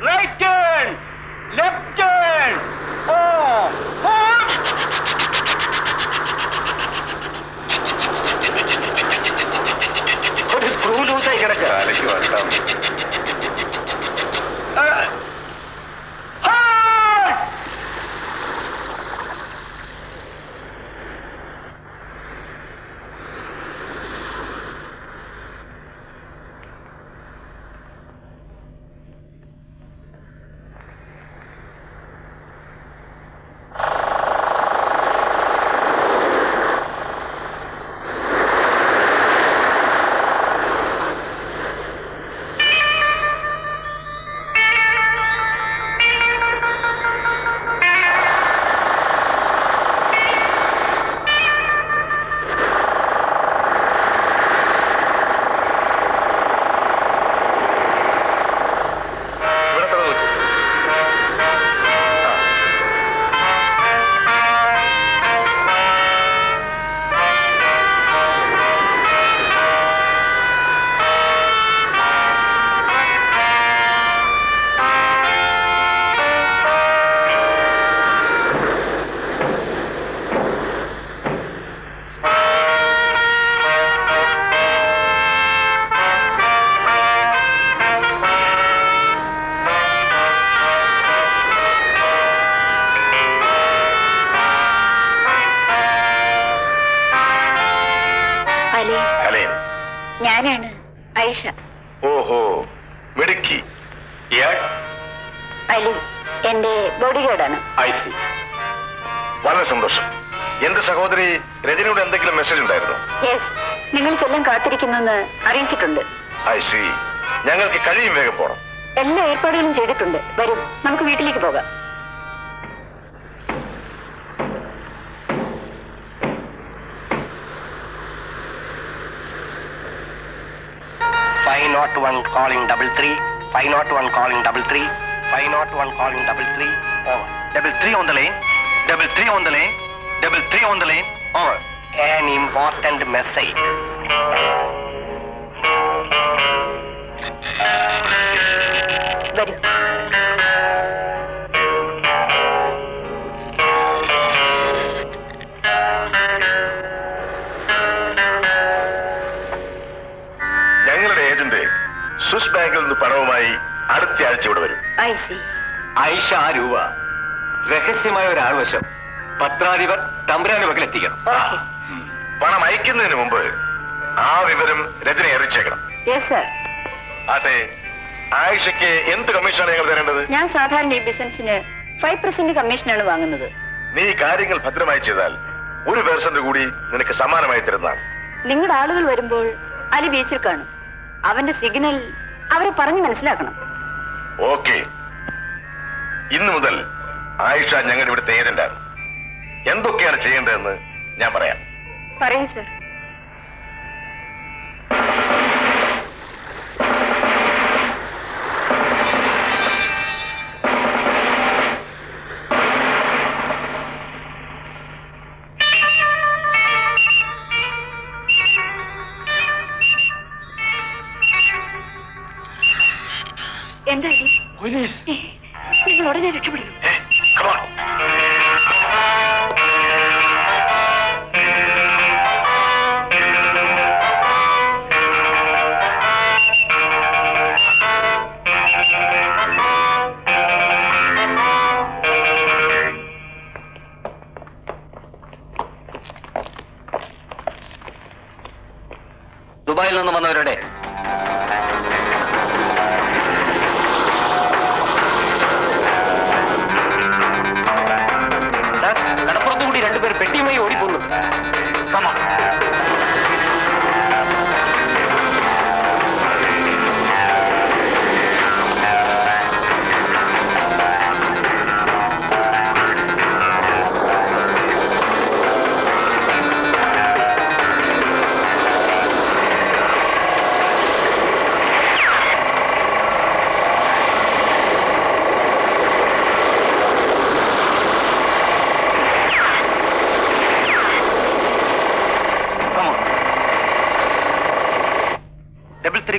Right turn. Left turn. Oh. ഒരു screw ലൂസായി കിടക്കുക. ഞാനാണ് ഐഷ. ഓഹോ, മിടുക്കി. അലി എന്റെ ബോഡി ഗാർഡാണ്. വളരെ സന്തോഷം. എന്റെ സഹോദരി രജനിയുടെ എന്തെങ്കിലും മെസ്സേജ് ഉണ്ടായിരുന്നോ? യെസ്, നിങ്ങൾക്കെല്ലാം കാത്തിരിക്കുന്നെന്ന് അറിയിച്ചിട്ടുണ്ട്. ഞങ്ങൾക്ക് കഴിയും വേഗം പോണം. എല്ലാ ഏർപ്പാടുകളും ചെയ്തിട്ടുണ്ട്. വരും, നമുക്ക് വീട്ടിലേക്ക് പോകാം. calling 33, 501 calling 33, 501 calling 33, over. 33 on the lane, 33 on the lane, 33 on the lane, over. An important message. വരൂ. സ്വിസ് ബാങ്കിൽ നിന്ന് പണവുമായി അടുത്ത ആഴ്ച ഇവിടെ വരും. ഐഷ രൂപ രഹസ്യമായ ഒരു ആൾവശം പത്രാധിപർ തമ്പുരാന്റെ പക്കലെത്തിക്കണം. പണം അയക്കുന്നതിന് മുമ്പ് ആ വിവരം രജനെ അറിയിച്ചേക്കണം. അതെ, ആയിഷയ്ക്ക് എന്ത് കമ്മീഷനാണ് ഞങ്ങൾ തരേണ്ടത്? ഞാൻ സാധാരണ ഈ ബിസിനസിന് 5% കമ്മീഷനാണ് വാങ്ങുന്നത്. നീ കാര്യങ്ങൾ ഭദ്രമായി ചെയ്താൽ 1% കൂടി നിനക്ക് സമ്മാനമായി തരുന്നതാണ്. നിങ്ങളുടെ ആളുകൾ വരുമ്പോൾ അലി ബീച്ചിൽ കാണും. അവന്റെ സിഗ്നൽ അവരെ പറഞ്ഞു മനസ്സിലാക്കണം. ഓക്കെ, ഇന്നു മുതൽ ആയിഷ ഞങ്ങളുടെ ഇവിടുത്തെ ഏജന്റാണ്. എന്തൊക്കെയാണ് ചെയ്യേണ്ടതെന്ന് ഞാൻ പറയാം. പറയൂ സർ. എന്താ പോലീസ്? നിങ്ങൾ ഉടനെ രക്ഷപ്പെടുന്നു. ദുബായിൽ നിന്ന് വന്നവരുടെ കടപ്പുറത്തുകൂടി രണ്ടുപേർ പെട്ടിയുമായി ഓടിപ്പോന്നു.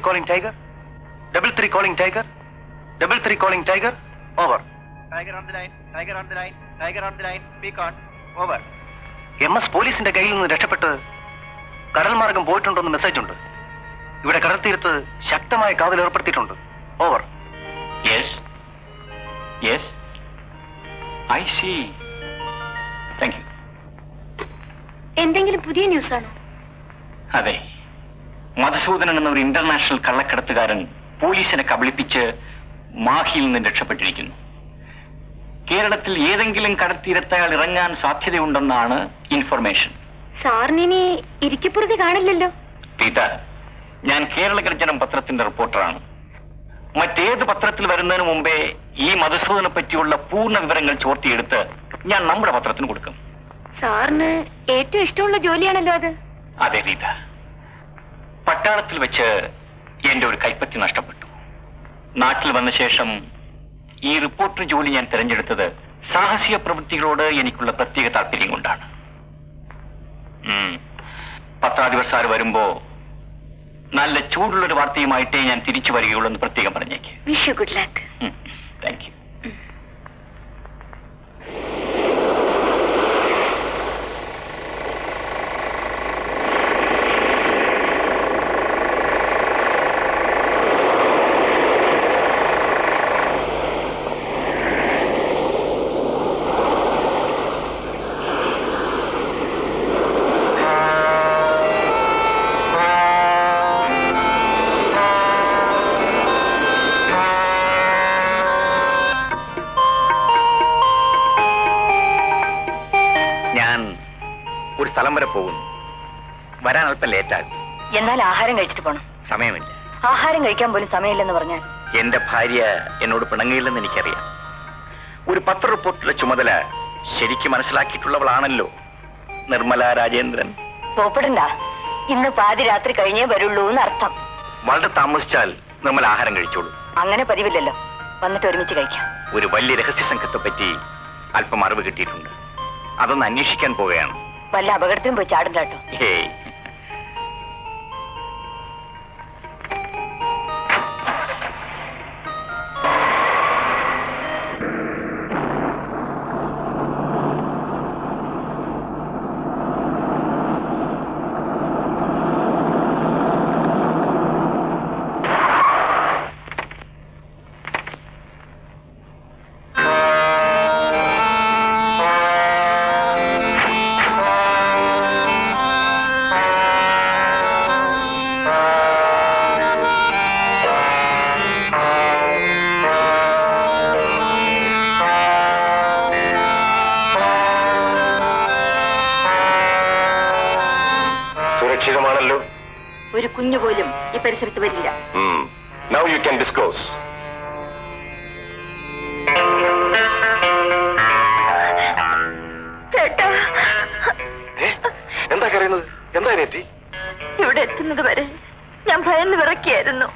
Calling Tiger. 33 calling Tiger. 3 calling Tiger. Over. Tiger on the line. Tiger on the line. Tiger on the line. Speak on. Over. MS പോലീസിന്റെ കയ്യിൽ നിന്ന് രക്ഷപ്പെട്ട് കടൽ മാർഗം പോയിട്ടുണ്ടെന്ന് മെസ്സേജ് ഉണ്ട്. ഇവിടെ കടൽ തീരത്ത് ശക്തമായ കാവൽ ഏർപ്പെടുത്തിയിട്ടുണ്ട്. Over. Yes yes I see. Thank you. എന്തെങ്കിലും പുതിയ ന്യൂസ് ആണോ? അതെ, മധുസൂദനൻ എന്ന ഒരു ഇന്റർനാഷണൽ കള്ളക്കടത്തുകാരൻ പോലീസിനെ കബളിപ്പിച്ച് മാഹിയിൽ നിന്ന് രക്ഷപ്പെട്ടിരിക്കുന്നു. കേരളത്തിൽ ഏതെങ്കിലും കടൽത്തീരത്ത് അയാൾ ഇറങ്ങാൻ സാധ്യതയുണ്ടെന്നാണ് ഇൻഫർമേഷൻ. സാറിനി ഇരിക്കപ്പുറത്ത് കാണില്ലല്ലോ. പീത, ഞാൻ കേരള ഗർജനം പത്രത്തിന്റെ റിപ്പോർട്ടറാണ്. മറ്റേത് പത്രത്തിൽ വരുന്നതിന് മുമ്പേ ഈ മധുസൂദനെ പറ്റിയുള്ള പൂർണ്ണ വിവരങ്ങൾ ചോർത്തിയെടുത്ത് ഞാൻ നമ്മുടെ പത്രത്തിന് കൊടുക്കും. സാറിന് ഏറ്റവും ഇഷ്ടമുള്ള ജോലിയാണല്ലോ അത്. അതെ റീത, പട്ടാളത്തിൽ വെച്ച് എന്റെ ഒരു കൈപ്പത്തി നഷ്ടപ്പെട്ടു. നാട്ടിൽ വന്ന ശേഷം ഈ റിപ്പോർട്ടർ ജോലി ഞാൻ തിരഞ്ഞെടുത്തത് സാഹസിക പ്രവൃത്തികളോട് എനിക്കുള്ള പ്രത്യേക താല്പര്യം കൊണ്ടാണ്. പത്രാധിപർ വരുമ്പോ നല്ല ചൂടുള്ളൊരു വാർത്തയുമായിട്ടേ ഞാൻ തിരിച്ചു വരികയുള്ളൂ എന്ന് പ്രത്യേകം പറഞ്ഞേക്ക്. Wish you good luck. Thank you. ഒരു സ്ഥലം വരെ പോകുന്നു. വരാൻ അല്പം ലേറ്റാകും. എന്നാൽ ആഹാരം കഴിച്ചിട്ട് പോണം. സമയമില്ല. ആഹാരം കഴിക്കാൻ പോലും സമയമില്ലെന്ന് പറഞ്ഞാൽ എന്റെ ഭാര്യ എന്നോട് പിണങ്ങിയില്ലെന്ന് എനിക്കറിയാം. ഒരു പത്ര റിപ്പോർട്ടിലെ ചുമതല ശരിക്കും മനസ്സിലാക്കിയിട്ടുള്ളവളാണല്ലോ നിർമ്മല രാജേന്ദ്രൻ. പോപ്പെടണ്ട, ഇന്ന് പാതിരാത്രി കഴിഞ്ഞേ വരുള്ളൂ എന്നർത്ഥം. വളരെ താമസിച്ചാൽ നിർമ്മല ആഹാരം കഴിച്ചോളൂ. അങ്ങനെ പതിവില്ലല്ലോ. വന്നിട്ട് ഒരുമിച്ച് കഴിക്കാം. ഒരു വലിയ രഹസ്യ സംഘത്തെ പറ്റി അല്പം അറിവ് കിട്ടിയിട്ടുണ്ട്. അതൊന്ന് അന്വേഷിക്കാൻ പോവുകയാണ്. വല്ല അപകടത്തിലും പോയി ചാടില്ല കേട്ടോ. ഹേയ്, സുരക്ഷിതമാണല്ലോ. ഒരു കുഞ്ഞു പോലും ഈ പരിസരത്ത് വരില്ല. Now you can disclose. ചേട്ടാ, എന്താ കരയുന്നത്? എന്താ അനിയത്തി? ഇവിടെ എത്തുന്നത് വരെ ഞാൻ ഭയന്ന് വിറക്കിയായിരുന്നു.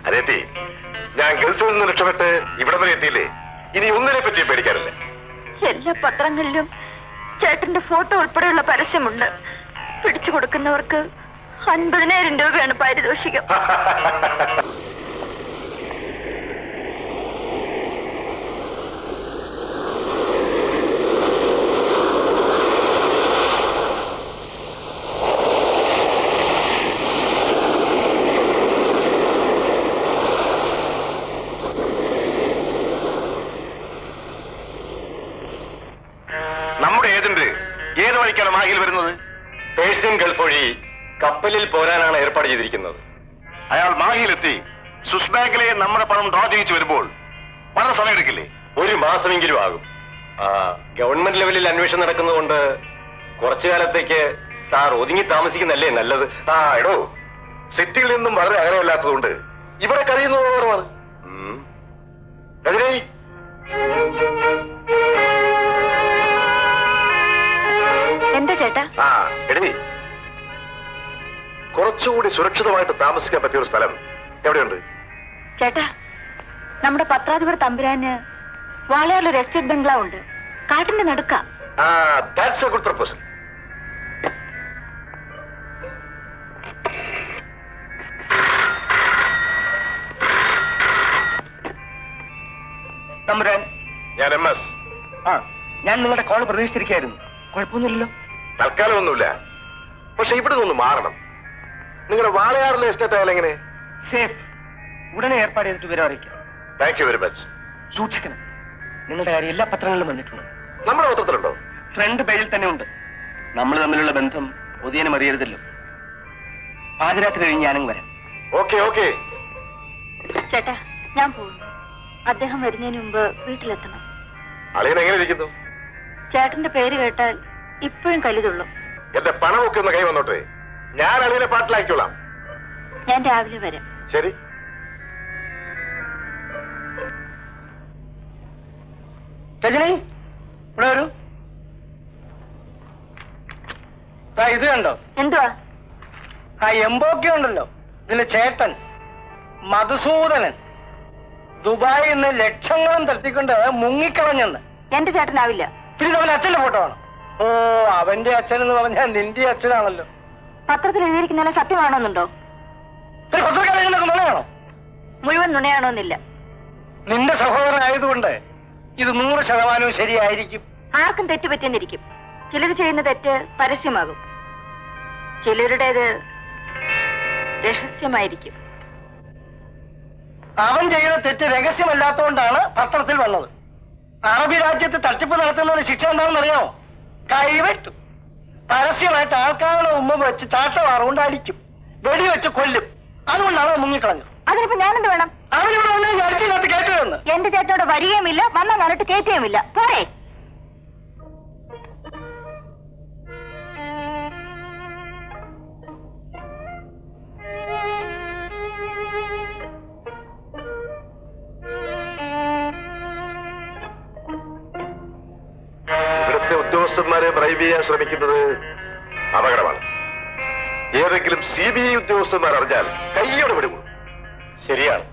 അനിയത്തി, ഞാൻ ഗൾഫിൽ നിന്ന് രക്ഷപ്പെട്ട് ഇവിടെ വരെ എത്തിയില്ലേ? ഇനി ഒന്നിനെ പറ്റി പേടിക്കാറില്ല. എല്ലാ പത്രങ്ങളിലും ചേട്ടന്റെ ഫോട്ടോ ഉൾപ്പെടെയുള്ള പരസ്യമുണ്ട്. പിടിച്ചു കൊടുക്കുന്നവർക്ക് 50,000 രൂപയാണ് പാരിതോഷികം. നമ്മുടെ ഏജന്റ് ഏത് വഴിക്കാണ് മാഹിയിൽ വരുന്നത്? പേഴ്സ്യൻ ഗൾഫ് വഴി കപ്പലിൽ പോരാനാണ് ഏർപ്പാട് ചെയ്തിരിക്കുന്നത്. അയാൾ മാഹിയിലെത്തി സ്വിസ് ബാങ്കിലെ നമ്മുടെ പണം ഡ്രോ ചെയ്യിച്ചു വരുമ്പോൾ വളരെ സമയമെടുക്കില്ലേ? 1 മാസമെങ്കിലും ആകും. ഗവൺമെന്റ് ലെവലിൽ അന്വേഷണം നടക്കുന്നതുകൊണ്ട് കുറച്ചു കാലത്തേക്ക് സാർ ഒതുങ്ങി താമസിക്കുന്നല്ലേ നല്ലത്. എടോ, സിറ്റിയിൽ നിന്നും വളരെ അകലമല്ലാത്തതുകൊണ്ട് ഇവിടെ കഴിയുന്നത് ഓർമ്മ. രജനി, എന്താ ചേട്ടാ? എടീ, കുറച്ചുകൂടി സുരക്ഷിതമായിട്ട് താമസിക്കാൻ പറ്റിയ ഒരു സ്ഥലം എവിടെയുണ്ട്? ചേട്ടാ, നമ്മുടെ പത്രാധിപർ തമ്പുരാന് വാളയാറിലൊരു എസ്റ്റേറ്റ് ബംഗ്ലാവ് ഉണ്ട്. കാട്ടിന്റെ നടുക്ക. That's a good proposal. തമ്പുരാൻ. ഞാൻ MS. ആ, ഞാൻ നിങ്ങളുടെ കോൾ പ്രതീക്ഷിച്ചിരിക്കുകയായിരുന്നു. കുഴപ്പമൊന്നുമില്ലല്ലോ? തൽക്കാലം ഒന്നുമില്ല. പക്ഷെ ഇവിടെ നിന്ന് മാറണം. നിങ്ങളുടെ വാളയാറിലെ എസ്റ്റേറ്റ് ആയാലും എങ്ങനെ? സേഫ്. ഉടനെ ഏർപ്പാട് ചെയ്തിട്ട് വിവരം അറിയിക്കാം. Thank you very much. സൂക്ഷിക്കണം. നിങ്ങളുടെ കാര്യം എല്ലാ പത്രങ്ങളിലും വന്നിട്ടുണ്ട്. നമ്മുടെ പത്രത്തിലുണ്ടോ? ഫ്രണ്ട് പേജിൽ തന്നെ ഉണ്ട്. നമ്മൾ തമ്മിലുള്ള ബന്ധം പൊതുജനം അറിയരുതല്ലോ. പാതിരാത്രി കഴിഞ്ഞ് ഞാനങ്ങ് വരാം. Okay okay. ചേട്ടാ, ഞാൻ പോകുന്നു. അദ്ദേഹം വരുന്നതിന് മുമ്പ് വീട്ടിലെത്തണം. അളിയൻ എങ്ങനെ ഇരിക്കുന്നു? ചേട്ടന്റെ പേര് കേട്ടാൽ ഇപ്പോഴും കലിതുള്ളും. എന്റെ പണമൊക്കെ ഒന്ന് കൈ വന്നോട്ടെ. ഞാൻ അളിയനെ പാട്ടിലാക്കിക്കോളാം. ഞാൻ രാവിലെ വരാം. ശരി. രജനി, ഇവിടെ വരൂ. ഇത് കണ്ടോ? എന്തുവാ? ആ എംബോക്കെ ഉണ്ടല്ലോ, ഇതിലെ ചേട്ടൻ മധുസൂദനൻ ദുബായിൽ നിന്ന് ലക്ഷങ്ങളും തട്ടിക്കൊണ്ട് മുങ്ങിക്കളഞ്ഞെന്ന്. എന്റെ ചേട്ടനാവില്ല. പിന്നെ അവന്റെ അച്ഛന്റെ ഫോട്ടോ ആണ്. ഓ, അവന്റെ അച്ഛൻ എന്ന് പറഞ്ഞാൽ നിന്റെ അച്ഛനാണല്ലോ. പത്രത്തിൽ എഴുതിയിരിക്കുന്ന സത്യമാണോന്നുണ്ടോ? പിന്നെ പത്രക്കാരെങ്കിലൊക്കെ നുണയാണോ? മുഴുവൻ നുണയാണോന്നില്ല. നിന്റെ സഹോദരനായതുകൊണ്ട് ഇത് 100% ശരിയായിരിക്കും. ആർക്കും തെറ്റുപറ്റിയെന്നിരിക്കും. ചിലർ ചെയ്യുന്ന തെറ്റ് പരസ്യമാകും, ചിലരുടേത് രഹസ്യമായിരിക്കും. അവൻ ചെയ്ത തെറ്റ് രഹസ്യമല്ലാത്തതുകൊണ്ടാണ് പത്രത്തിൽ വന്നത്. അറബി രാജ്യത്ത് തട്ടിപ്പ് നടത്തുന്നതിന് ശിക്ഷ എന്താണെന്ന് അറിയാമോ? കൈവെട്ടും. പരസ്യമായിട്ട് ആൾക്കാരുടെ മുമ്പ് വെച്ച് ചാട്ടവാറുകൊണ്ട് അടിക്കും, വെടിവെച്ച് കൊല്ലും. അതുകൊണ്ടാണ് അവൻ മുങ്ങിക്കളഞ്ഞത്. അതിനിപ്പോ ഞാനെന്ത് വേണം? അവനിവിടെ വന്ന് അടിച്ചില്ലാത്ത കേട്ടതെന്ന്. എന്റെ ചേട്ടനോട് വരികയുമില്ല, വന്നാൽ കണ്ടിട്ട് കയറ്റുകയുമില്ല. പോരെ. ഇവിടുത്തെ ഉദ്യോഗസ്ഥന്മാരെ ബ്രൈബ് ചെയ്യാൻ ശ്രമിക്കുന്നത് അപകടമാണ്. ഏതെങ്കിലും CBI ഉദ്യോഗസ്ഥന്മാർ അറിഞ്ഞാൽ കയ്യോടെ വിടുമോ? ശരിയാണ്.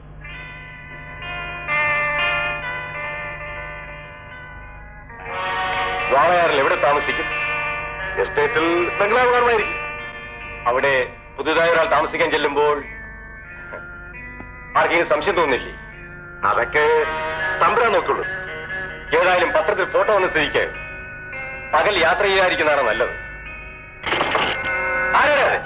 വാളയാറിൽ എവിടെ താമസിക്കും? എസ്റ്റേറ്റിൽ ബംഗ്ലാവ് കാണുമായിരിക്കും. അവിടെ പുതുതായി ഒരാൾ താമസിക്കാൻ ചെല്ലുമ്പോൾ ആർക്കെങ്കിലും സംശയം തോന്നില്ലേ? അതൊക്കെ തമ്പുരാൻ നോക്കുള്ളൂ. ഏതായാലും പത്രത്തിൽ ഫോട്ടോ വന്ന് സ്ഥിതിക്ക് പകൽ യാത്ര ചെയ്യാതിരിക്കുന്നതാണ് നല്ലത്. ആരാണ്?